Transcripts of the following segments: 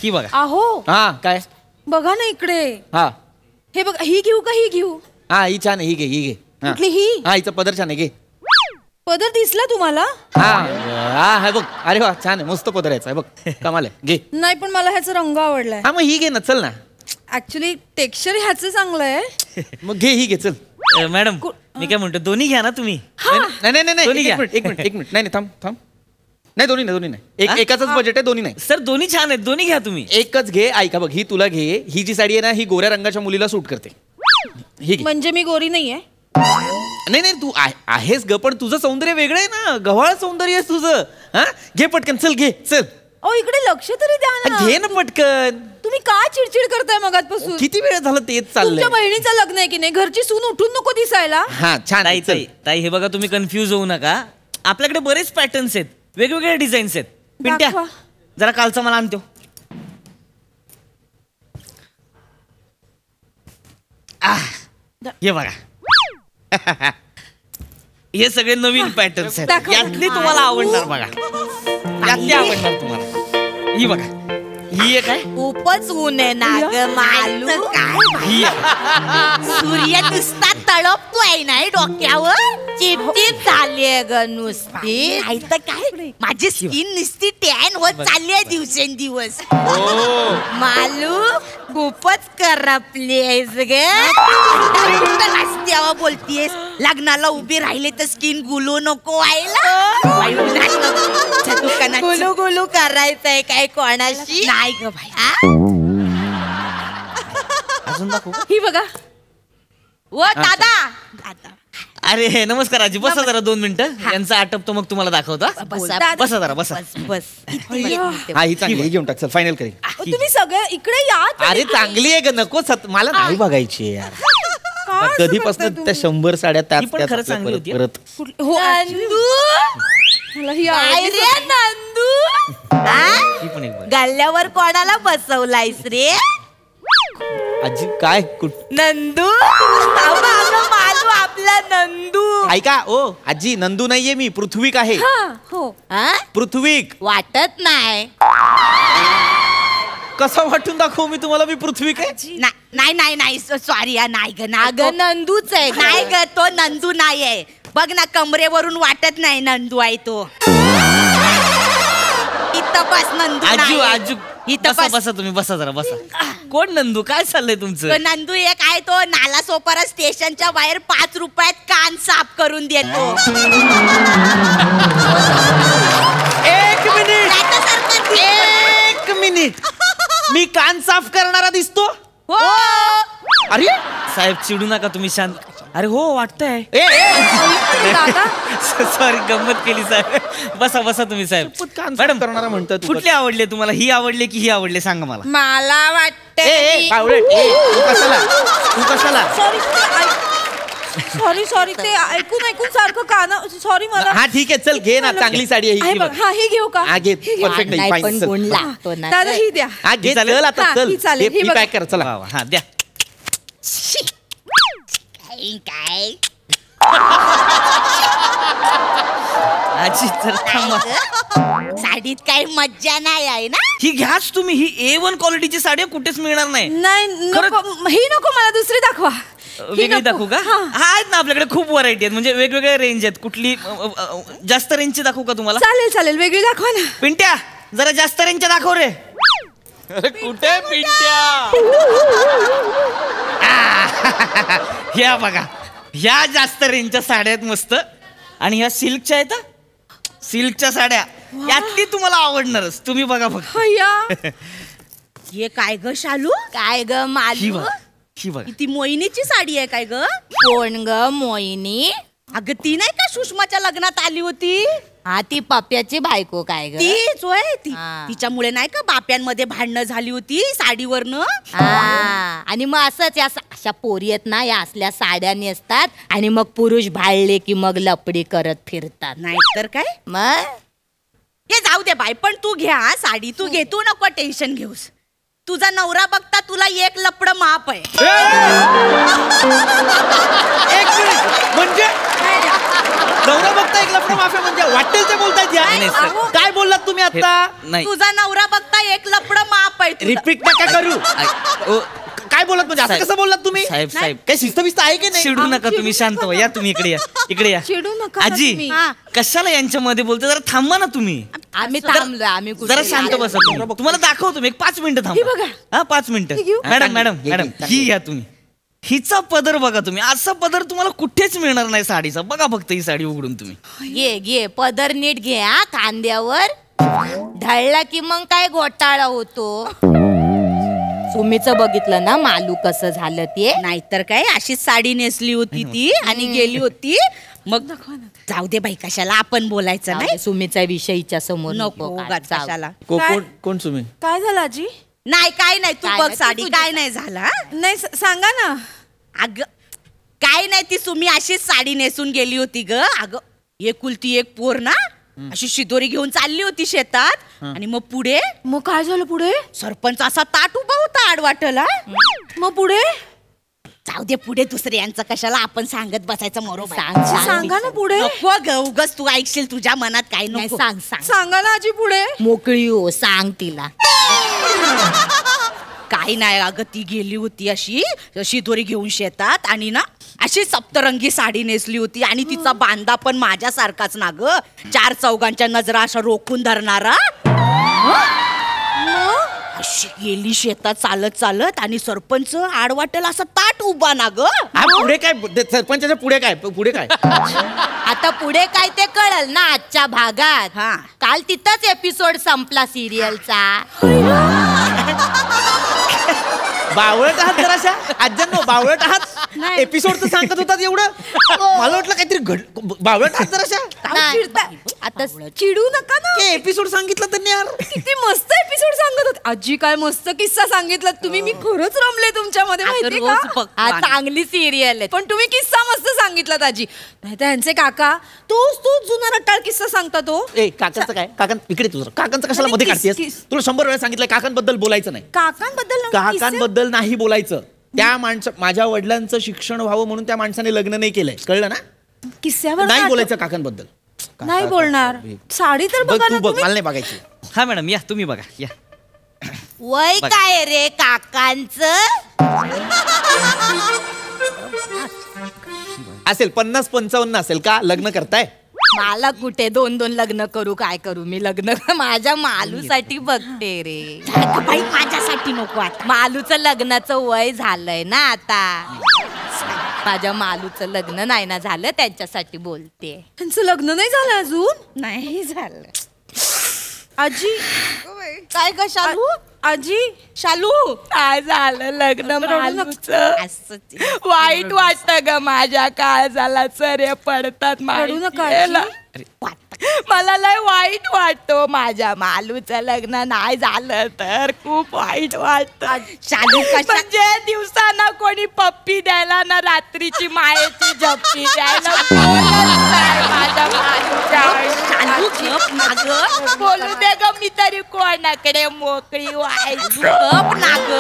ही बघा. अहो हा काय बघा ना इकडे. हा हे बघा, ही घेऊ का ही घेऊ? हा ही छान आहे, ही घे ही घे. कुठली ही? हा हिचा पदर छान आहे, घे. पदर दिसला तुम्हाला? हा हा हा बघ, अरे वा छान आहे, मस्त पदर याचा आहे बघ, कमाल आहे, घे. नाही पण मला ह्याचा रंग आवडलाय. हा मग ही घे ना, चल ना. ऍक्च्युली टेक्स्चर ह्याचं चांगलं आहे. मग घे ही घे, चल. मॅडम मी काय म्हणतो, दोन्ही घ्या ना तुम्ही. नाही नाही नाही दोन्ही एक घ्या. मिनिट एक मिनिट, नाही थांब थांब. नाही दोन्ही नाही एकाच बजेट आहे, दोन्ही नाही. सर दोन्ही छान आहेत, दोन्ही घ्या तुम्ही. एकच घे. ऐका बघ, ही तुला घे. ही जी साडी आहे ना, ही गोऱ्या रंगाच्या मुलीला सूट करते. ही घे. म्हणजे मी गोरी नाहीये? नाही नाही तू आहेस ग, पण तुझं सौंदर्य वेगळं आहे ना, गव्हाळ सौंदर्य आहे तुझं. हा घे पटकन, चल घे चल. ओ इकडे लक्ष तरी द्या ना. घे ना पटकन. तुम्ही का चिडचिड करताय मगातपासून? किती वेळ झालं तेच चाललंय. तुमच्या बहिणीचं लग्न आहे की नाही? घरची सून उठून नको दिसायला. हा छान ताई आहे, चल. ताई ताई हे बघा, तुम्ही कन्फ्यूज होऊ नका. आपल्याकडे बरेच पॅटर्न्स आहेत, वेगवेगळे डिझाईन्स आहेत. पिंट्या दाखवा. जरा कालचा मला आणतो. हे बघा हे सगळे नवीन पॅटर्न्स आहेत. दाखव. यातली तुम्हाला आवडणार बघा, यातली आवडणार तुम्हाला. ही बघा, ही एक आहे. खूपच ऊन आहे ना ग मालू. ही आहे. सूर्य नुसता तळपतोय नाही डोक्यावर. चिपचिप झालीये ग नुसती. नाही तर काय, माझी स्किन नुसती टॅन होत चालली आहे दिवसेंदिवस. मालू खूपच करपली आहेस ग. रस्त्यावर बोलतीयस, लग्नाला उभी राहिले तर स्किन गुलू नको व्हायला. दुकानात गुलू गुलू करायचंय काय कोणाशी? नाही ग भाई. अजून दाखवू का? ही बघा. ओ दादा दादा. अरे नमस्कार आजी, बसा जरा 2 मिनिटं. यांचं आटपतो मग तुम्हाला दाखवतो. बसा जरा बसा. बस. हा ही चांगली, ही घेऊन टाक, चल फायनल करेल. तुम्ही सगळे इकडे या. अरे चांगली आहे ग, नको मला नाही बघायची आहे यार. काय असं कधीपासून करताय त्या 100 साड्या त्याच ही पण त्याच खरंच आपल्या चांगली होती. परत हो नंदू मला ही काय आवडली. रे नंदू? ही पण एक बघा. गल्ल्यावर कोणाला बसवलायस रे? आजी काय नंदू. मालू आपला नंदू. ऐका ओ आजी, नंदू नाहीये मी, पृथ्वीक आहे. हा हो. पृथ्वीक. वाटत नाही. कसं वाटून दाखवू मी तुम्हाला, मी पृथ्वीक आहे? नाही नाही नाही सॉरी नाही ग ना ग, नंदूच आहे. नाही ग, तो नंदू नाही आहे. बघ ना, कमरेवरून वाटत नाही नंदू आहे तो. इथं बस नंदू आजू नाही. आजू इथं बसा बस. बसा तुम्ही, बसा जरा बसा. कोण नंदू, काय चाललंय तुमचं? तो नंदू एक आहे, तो नाला सोपारा स्टेशनच्या बाहेर 5 रुपयात कान साफ करून देतो. एक मिनिट, नाहीतर सरकार एक मिनिट. मी कान साफ करणारा दिसतो? हो. अरे साहेब चिडू नका तुम्ही, शांत. अरे हो वाटतंय. दादा सॉरी, गंमत केली साहेब. बसा बसा तुम्ही साहेब. कान साफ मॅडम करणारा म्हणतात. कुठले आवडले तुम्हाला, ही आवडले की ही आवडले, सांगा मला. मला वाटतं तू कशाला? सॉरी ते ऐकून सारखं काना. सॉरी मला. हा ठीक आहे, चल घे ना, चांगली साडी आहे ही. हा ही घेऊ का? हा घे, परफेक्ट नाही नाही, पण फाईन. गुण लागतो ना. दादा ही द्या. हा घे, चालेल? चल आता हा, चल. ही चालेल, ही ही बघा. पॅक कर, चला. वा वा, हा द्या. काय आजी तर थांबा. साडीत काही मज्जा नाही आहे ना. ही घ्याच तुम्ही, ही A1 क्वालिटीची साडी कुठेच मिळणार नाही. नाही नको, ही नको, मला दुसरी दाखवा. ही वेगळी नको. दाखवू का? हा. हा आहेत ना आपल्याकडे खूप व्हरायटी आहेत, म्हणजे वेगवेगळे रेंज आहेत. कुठली जास्त रेंजची दाखवू का तुम्हाला? चालेल वेगळी दाखवा ना. पिंट्या जरा जास्त रेंजच्या दाखव रे. कुठे पिंट्या? ह्या बघा, ह्या जास्त रेंजच्या साड्या आहेत मस्त. आणि ह्या सिल्कच्या आहेत, सिल्कच्या साड्या. यातली तुम्हाला आवडणारच, तुम्ही बघा फक्त. हय्या. हे काय ग शालू? काय ग ही मालू? बघा, ही बघा. ती मोहिनीची साडी आहे काय ग? कोण ग मोहिनी? अगं ती नाही का सुषमाच्या लग्नात आली होती? हा ती पप्प्याची बायको काय ग? तीच होय ती. हा. तिच्यामुळे नाही का बाप्यांमध्ये भांडणं झाली होती साडीवरनं. हा, आणि मग असंच या अशा पोरी आहेत ना, या असल्या साड्या नेसतात आणि मग पुरुष भाळले की मग लपडी करत फिरतात. नाहीतर काय. मग हे जाऊ दे बाई, पण तू घ्या साडी. तू घे, तू नको टेन्शन घेऊस. तुझा नवरा बघता तुला एक लपड माप आहे. एक मिनिट, म्हणजे नवरा बघता एक लफडं माफिया म्हणजे वाटेल ते बोलतायत या. नाही, सर. काय बोललात तुम्ही आता? नाही तुझा नवरा बघता एक लपड माप आहे तुझं. रिपीट नका करू. काय बोलत म्हणजे असं साहेब. कसं बोललात तुम्ही? साहेब काही शिस्त आहे की नाही? चिडू नका तुम्ही, शांत व्हा. या तुम्ही इकडे या, इकडे या. चिडू नका ना आजी तुम्ही. हा. कशाला यांच्यामध्ये बोलते, जरा थांबा ना तुम्ही. आम्ही थांबलोय, आम्ही कुठे जरा शांत बसा तुम्ही. तुम्हाला दाखवतो मी, एक 5 मिनिटं ही थांबा. बघा. हा 5 मिनिटं. घेऊ? मॅडम मॅडम घे, मॅडम घे, ही घ्या तुम्ही. हिचा पदर बघा तुम्ही, असा पदर तुम्हाला कुठेच मिळणार नाही साडीचा. बघा फक्त ही साडी उघडून तुम्ही. घे घे पदर नीट घे हा खांद्यावर. ढळला की मग काय घोटाळा होतो. सुमीचं बघितलं ना मालू कसं झालं ते. नाहीतर काय अशीच साडी नेसली होती ती आणि गेली होती. मग जाऊ दे बाई, कशाला आपण बोलायचं नाही. सुमीचा विषयीच्या समोर नको काढ, उगाच जाऊ. कशाला. कोण तुम्ही? काय झालं आजी? नाही काय नाही, तू काय बघ नाही, तू साडी तुझी काय नाही झाला. नाही सांगा ना. अग काय नाही, ती सुमी अशीच साडी नेसून गेली होती ग. अग एकुलती एक पोर ना, अशी शिदोरी घेऊन चालली होती शेतात. आणि मग पुढे मग काय झालं पुढे? सरपंच असा ताट उभा होता आडवाटला. मग पुढे जाऊ दे, पुढे दुसऱ्यांचं कशाला आपण सांगत बसायचं. बरोबर सांगा ना पुढे. नको ग, उगच तू ऐकशील तुझ्या मनात काय नाही, नको. सांग सांग सांगा ना आजी पुढे. मोकळी हो, सांग तिला. काही नाही अगं, ती गेली होती अशी शिदोरी घेऊन शेतात आणि ना अशी सप्तरंगी साडी नेसली होती. आणि तिचा बांधा पण माझ्यासारखाच ना ग, 4 चौघांच्या नजरा अशा रोखून धरणारा. अशी गेली शेतात चालत चालत आणि सरपंच आडवाटेला असं ताट उभा ना ग. पुढे काय? सरपंचाच्या पुढे काय? आता पुढे काय ते कळल ना आजच्या भागात. हा. काल तिथंच एपिसोड संपला सिरियलचा. बावळट आहात जराशा आज्यांनो, बावळट आहात. एपिसोड तर सांगत होतात एवढं. मला वाटलं काहीतरी बावळट आहात जराशा. नाही. आता चिडू नका ना. एपिसोड सांगितलं त्यांनी यार. किती मस्त एपिसोड सांगत होते आजी. काय मस्त किस्सा सांगितला तुम्ही. मी खरंच रमले तुमच्यामध्ये, माहिती रोज का? बघ. हा चांगली सिरियल आहे. पण तुम्ही किस्सा मस्त सांगितलात आजी. नाही तर यांचे काका तोच जुना रट्टाळ किस्सा सांगता तो. काकांचं काय? काकां इकडे तुझं काकांचं कशाला मध्ये काढतेस? तुला 100 वेळा सांगितलंय काकांबद्दल बोलायचं नाही. काकांबद्दल काकांबद्दल नाही बोलायचं. त्या माझ्या वडिलांचं शिक्षण व्हावं म्हणून त्या माणसाने लग्न नाही केलंय, कळलं ना? किस्स्यावर नाही बोलायचं काकांबद्दल. नाही बोलणार. साडी तर बघ बघा तू ना बघ, तुम्ही. मला नाही बघायची. हा मॅडम या, तुम्ही बघा या. वय काय रे काकांचं? असेल 50-55 असेल का? लग्न करताय? मला कुठे 2-2 लग्न करू, काय करू मी लग्न? माझ्या मालूसाठी बघते रे. बाई माझ्यासाठी नको आता. मालूचं लग्नाचं वय झालंय ना आता. माझ्या मालूचं लग्न नाही ना झालं, त्यांच्यासाठी बोलते. त्यांचं लग्न नाही झालं अजून. नाही झालं. आजी काय ग शालू? आजी शालू काय झालं लग्न मालूचं? असंच. वाईट वाटतं ग, माझ्या काळजाला चरे पडतात. रडू नका माहितीये? आजी. मला लय वाईट वाटतो. माझ्या मालूचं लग्न नाही झालं तर खूप वाईट वाटत. शालू म्हणजे दिवसाना कोणी पप्पी द्यायला ना रात्रीची मायेची झपटी द्यायला कोणच नाही माझ्या मालूच्या शालू गप ना ग. बोलू दे ग, मी तरी कोणाकडे मोकळी व्हायची. गप ना ग.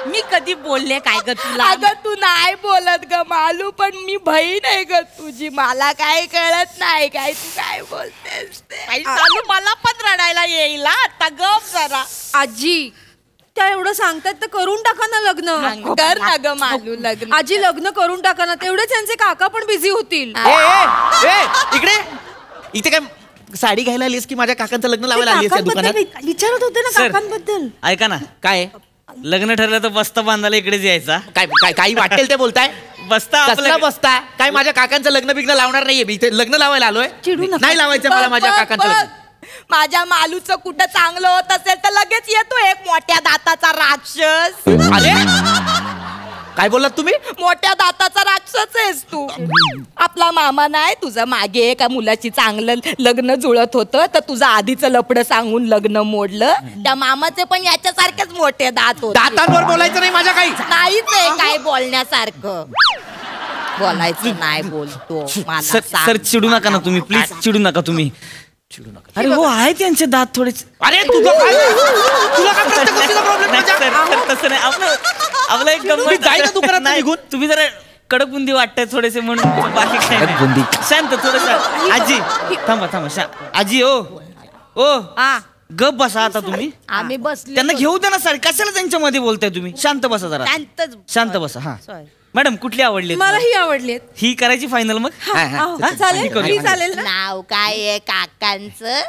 मी कधी बोलले काय ग तुला? अगं तू नाही बोलत ग मालू, पण मी बहीण आहे ग तुझी. मला काय कळत नाही काय तू काय बोलतेस ते. बाई, शालू मला पण रडायला येईल आता. गप जरा. आजी त्या एवढं सांगतात तर करून टाका ना लग्न. कर ना ग मालू लग्न. आजी लग्न करून टाका ना. तेवढेच त्यांचे काका पण बिझी होतील. इकडे इथे काय साडी घ्यायला आलीस की माझ्या काकांचं लग्न लावायला आलीस या दुकानात? काकांबद्दल विचारत होते ना सर. काकांबद्दल. ऐका ना, काय लग्न ठरलं तर बस्ता बांधायला इकडेच यायचा. काय काय काही वाटेल ते बोलताय? बस्ता कसला आपलं बसता? काय माझ्या काकांचं लग्न बिग्न लावणार नाहीये मी. इथे लग्न लावायला आलोय. चिडू नका. नाही लावायचं मला माझ्या बघ, काकांचं बघ. लग्न. माझ्या मालूचं कुठं चांगलं होत असेल तर लगेच येतो एक मोठ्या दाताचा राक्षस. अरे काय बोललात तुम्ही? मोठ्या दाताचा राक्षस आहेस तू. आपला मामा नाही तुझा मागे एका मुलाची चांगलं लग्न जुळत होतं तर तुझं आधीचं लपडं सांगून लग्न मोडलं. त्या मामाचे पण याच्यासारखेच मोठे दात होते. दातांवर बोलायचं नाही माझ्या काही. नाहीच आहे काय बोलण्यासारखं. बोलायचं नाही बोलतो मला सर सांग. सर चिडू नका ना तुम्ही, प्लीज चिडू नका तुम्ही. चिडू नका. अरे हो, आहे त्यांचे दात थोडेच. अरे तुझं काय? तुला काय प्रत्येक गोष्टीचा प्रॉब्लेम? नाही, सर, सर, तसं नाही. आपलं एक तुम्ही जाई ना दुकानात नाही, निघून. तुम्ही जरा कडक बुंदी वाटतंय थोडेसे म्हणून बाकी काही नाही. बुंदी. शांत थोडस. आजी थांबा थांबा. आजी ओ हा गप बसा आता तुम्ही. आम्ही बसले त्यांना घेऊ द्या ना साडी. कशाला त्यांच्या मध्ये बोलताय तुम्ही? शांत बसा जरा. शांत बसा. हा मॅडम कुठली आवडली? मला ही आवडली. ही करायची फायनल मग. चालेल ही चालेल ना. नाव काय आहे काकांचं?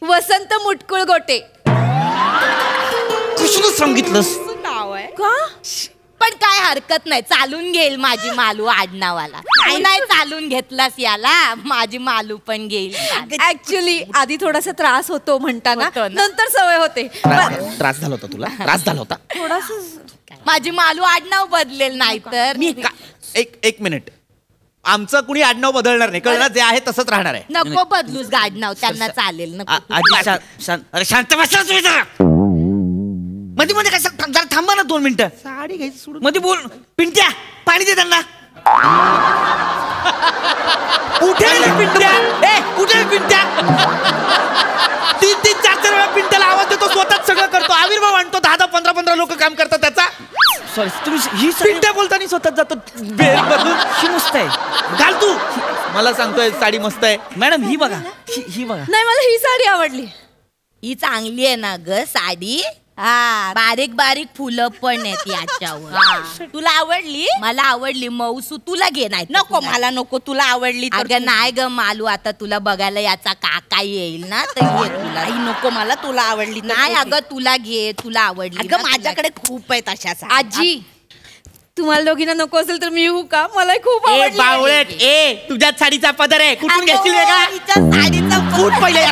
वसंत मुटकुळ गोटे. कुठून सांगितलंस? नाव आहे का? पण काय हरकत नाही, चालून घेईल माझी मालू आडनावाला. काय नाही चालून घेतलास याला, माझी मालू पण घेईल. ऍक्च्युली आधी थोडासा त्रास होतो म्हणताना, होतो ना? नंतर सवय होते. त्रास झाला होता तुला? त्रास झाला होता? थोडासा माझी मालू आडनाव बदलेल नाही तर. एक मिनिट. आमचं कुणी आडनाव बदलणार नाही, कळलं? जे आहे तसंच राहणार आहे. नको बदलूस गाडनाव, त्यांना चालेल नको. आजी अरे शांत बसा तुम्ही जरा. मध्ये मध्ये काय जरा थांबा ना 2 मिनिटं. साडी घ्यायची सोडून. मध्ये बोल. पिंट्या पाणी दे त्यांना. कुठे आहे पिंट्या? कुठे आहे पिंट्या? 3-3, 4-4 वेळा पिंट्याला आवाज देतो, स्वतःच सगळं करतो. आविर्भाव आणतो. 10-15 लोक काम करतात त्याचा. सॉरी तुम्ही ही पिंट्या बोलताना स्वतःच जातो बेल बदलून. ही मस्त आहे. घाल तू. मला सांगतोय साडी मस्त आहे. मॅडम ही बघा. ही बघा. नाही, मला ही साडी आवडली. ही चांगली आहे ना ग साडी. हा बारीक बारीक फुलं पण आहेत याच्यावर. तुला आवडली? मला आवडली. मौसू तुला घे. नाही नको मला नको. तुला आवडली अगं नाही ग मालू, आता तुला बघायला याचा काका येईल ना तर घे तुला. नको मला, तुला आवडली नाही. अगं तुला घे, तुला आवडली. अगं माझ्याकडे खूप आहेत अशा. आजी तुम्हाला दोघींना नको असेल तर मी येऊ का? मला खूप ए आवडली. बावळट, तुझ्याच साडीचा पदर आहे. कुठून घेशील वेगळा? साडीचा फूट पहिले.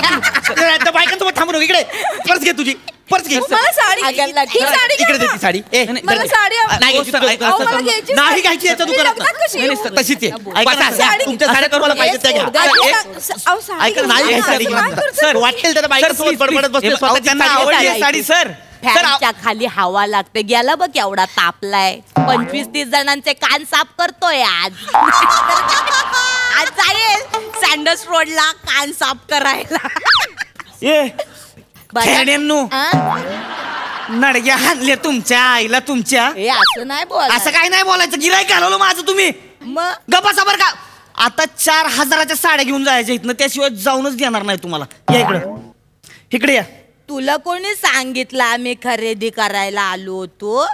बायकांसोबत थांबू नको. इकडे पर्स घे तुझी. पर्स घे. मला साडी अगं, ही साडी इकडे दे घ्या ती साडी. मला साडी नाही घ्यायची. अहो, मला घ्यायची नाही साडी. घ्यायची याच्या मी दुकानात. लग्नात कशी येऊ? तशीच आहे. ऐका ना, बसा, साडी- तुमच्या साड्या तुम्हाला पाहिजे त्या घ्या. अहो, साडी ऐका ना, नाही घ्या. घ्यायची काय साडी. करताय? सर वाटेल त्याला बायकांसोबत बडबडत बसते. स्वतःची त्यांना साडी आवडली घालायची. साडी सर. फॅनच्या खाली हवा लागते. गेला बघ एवढा तापलाय. 25-30 जणांचे कान साफ करतोय आज. आज जाईल सँडल्स रोडला कान साफ करायला. खेड्यांनो नडग्या हाणल्या तुमच्या आईला तुमच्या. असं नाही बोल. असं काय नाही बोलायचं. गिराईक घालवलं माझं तुम्ही. मग गप्पा बर का. आता 4000च्या साड्या घेऊन जायच्या इथनं, त्याशिवाय जाऊनच देणार नाही तुम्हाला. या इकडे या. तुला कोणी सांगितलं आम्ही खरेदी करायला आलो होतो?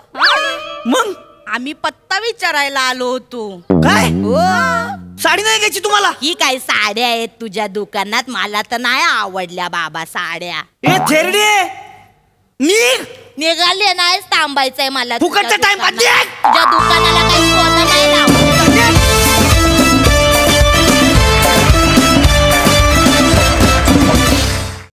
मग आम्ही पत्ता विचारायला आलो होतो. काय हो. साडी नाही घ्यायची तुम्हाला? ही काय साड्या आहेत तुझ्या दुकानात? मला तर नाही आवडल्या बाबा साड्या. ए थेरडे निघ. निघाले नाही थांबायचंय मला. फुकटचा तुझ्या time दुकानात. बंद आहे. तुझ्या दुकानाला काही सोनं नाही लावलं.